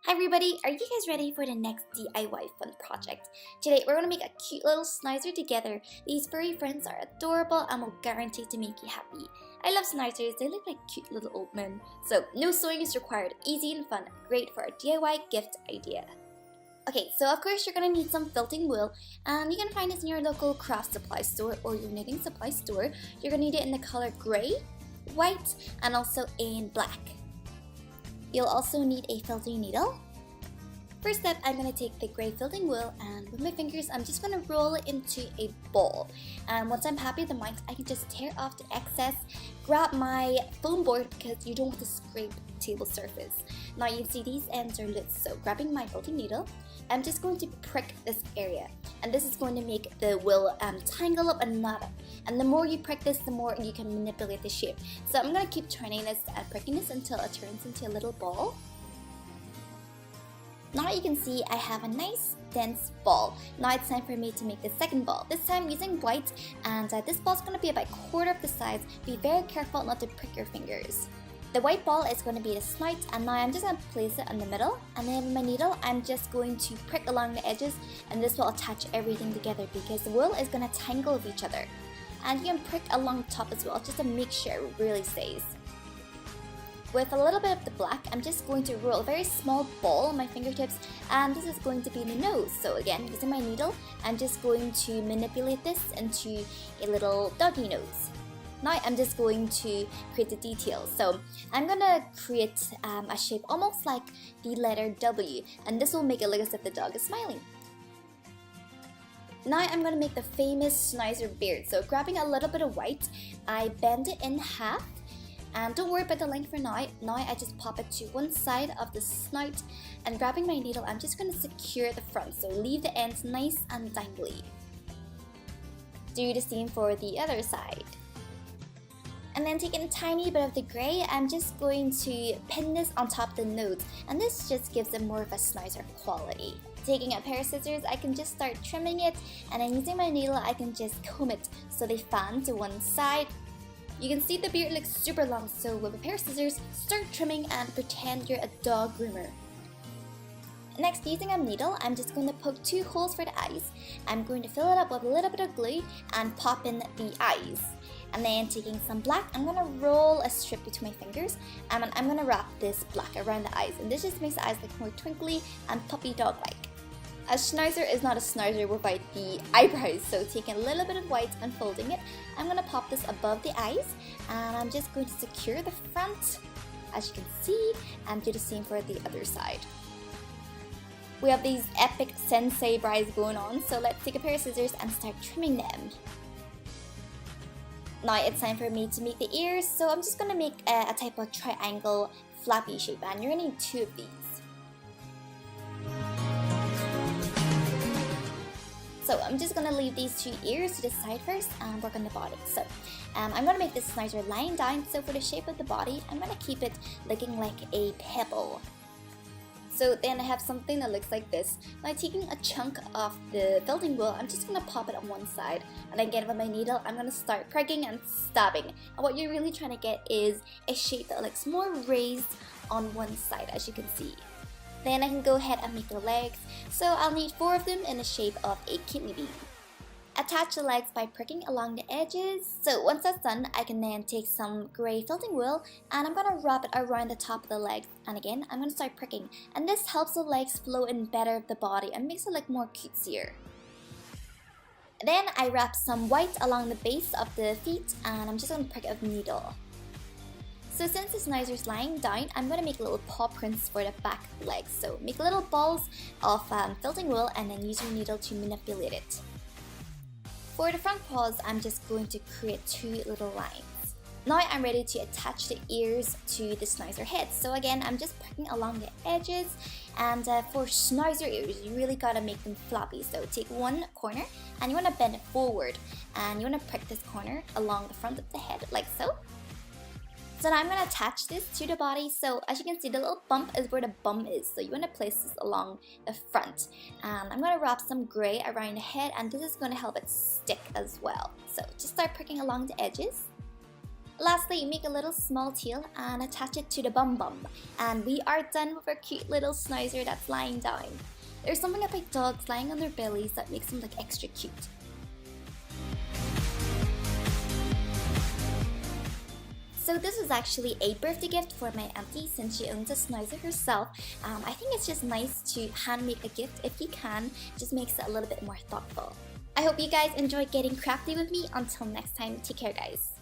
Hi everybody, are you guys ready for the next DIY fun project? Today we're going to make a cute little snizer together. These furry friends are adorable and will guarantee to make you happy. I love snizers, they look like cute little old men. So no sewing is required, easy and fun, great for a DIY gift idea. Okay, so of course you're going to need some felting wool, and you can find this in your local craft supply store or your knitting supply store. You're going to need it in the color grey, white, and also in black. You'll also need a felting needle. First step, I'm going to take the grey felting wool and with my fingers I'm just going to roll it into a ball. And once I'm happy with the amount, I can just tear off the excess, grab my foam board because you don't want to scrape table surface. Now you can see these ends are loose, so grabbing my felting needle, I'm just going to prick this area. And this is going to make the wool tangle up and knot up. And the more you prick this, the more you can manipulate the shape. So I'm going to keep turning this and pricking this until it turns into a little ball. Now you can see I have a nice dense ball. Now it's time for me to make the second ball. This time using white, and this ball is going to be about a quarter of the size. Be very careful not to prick your fingers. The white ball is going to be the snout, and now I'm just going to place it in the middle, and then with my needle I'm just going to prick along the edges, and this will attach everything together because the wool is going to tangle with each other. And you can prick along the top as well just to make sure it really stays. With a little bit of the black, I'm just going to roll a very small ball on my fingertips, and this is going to be the nose. So again, using my needle, I'm just going to manipulate this into a little doggy nose. Now I'm just going to create the details. So I'm going to create a shape almost like the letter W, and this will make it look as if the dog is smiling. Now I'm going to make the famous snizer beard. So grabbing a little bit of white, I bend it in half. And don't worry about the length for now. Now I just pop it to one side of the snout, and grabbing my needle, I'm just going to secure the front. So leave the ends nice and dangly. Do the same for the other side. And then taking a tiny bit of the grey, I'm just going to pin this on top of the nose, and this just gives it more of a snizer quality. Taking a pair of scissors, I can just start trimming it, and then using my needle, I can just comb it so they fan to one side. You can see the beard looks super long, so with a pair of scissors, start trimming and pretend you're a dog groomer. Next, using a needle, I'm just going to poke 2 holes for the eyes. I'm going to fill it up with a little bit of glue and pop in the eyes. And then taking some black, I'm going to roll a strip between my fingers, and I'm going to wrap this black around the eyes. And this just makes the eyes look more twinkly and puppy dog-like. A schnauzer is not a schnauzer without the eyebrows, so taking a little bit of white and folding it, I'm going to pop this above the eyes, and I'm just going to secure the front, as you can see, and do the same for the other side. We have these epic sensei brows going on, so let's take a pair of scissors and start trimming them. Now it's time for me to make the ears, so I'm just going to make a type of triangle flappy shape, and you're going to need 2 of these. So I'm just going to leave these 2 ears to the side first and work on the body. So I'm going to make this snizer lying down, so for the shape of the body, I'm going to keep it looking like a pebble. So then I have something that looks like this. Now taking a chunk of the felting wool, I'm just going to pop it on one side, and again with my needle I'm going to start pricking and stabbing. And what you're really trying to get is a shape that looks more raised on one side, as you can see. Then I can go ahead and make the legs, so I'll need 4 of them in the shape of a kidney bean. Attach the legs by pricking along the edges. So once that's done, I can then take some grey felting wool, and I'm going to wrap it around the top of the legs, and again I'm going to start pricking, and this helps the legs flow in better with the body and makes it look more cutesier. Then I wrap some white along the base of the feet, and I'm just going to prick it with a needle. So since the snizer's lying down, I'm going to make little paw prints for the back legs. So make little balls of felting wool and then use your needle to manipulate it. For the front paws, I'm just going to create 2 little lines. Now I'm ready to attach the ears to the snizer head. So again, I'm just pricking along the edges, and for snizer ears, you really gotta make them floppy. So take one corner and you want to bend it forward, and you want to prick this corner along the front of the head like so. So now I'm going to attach this to the body. So as you can see, the little bump is where the bum is. So you want to place this along the front. And I'm going to wrap some grey around the head, and this is going to help it stick as well. So just start pricking along the edges. Lastly, make a little small tail and attach it to the bum bum. And we are done with our cute little schnauzer that's lying down. There's something about dogs lying on their bellies that makes them look extra cute. So this was actually a birthday gift for my auntie since she owns a schnauzer herself. I think it's just nice to hand make a gift if you can. It just makes it a little bit more thoughtful. I hope you guys enjoyed getting crafty with me. Until next time, take care guys.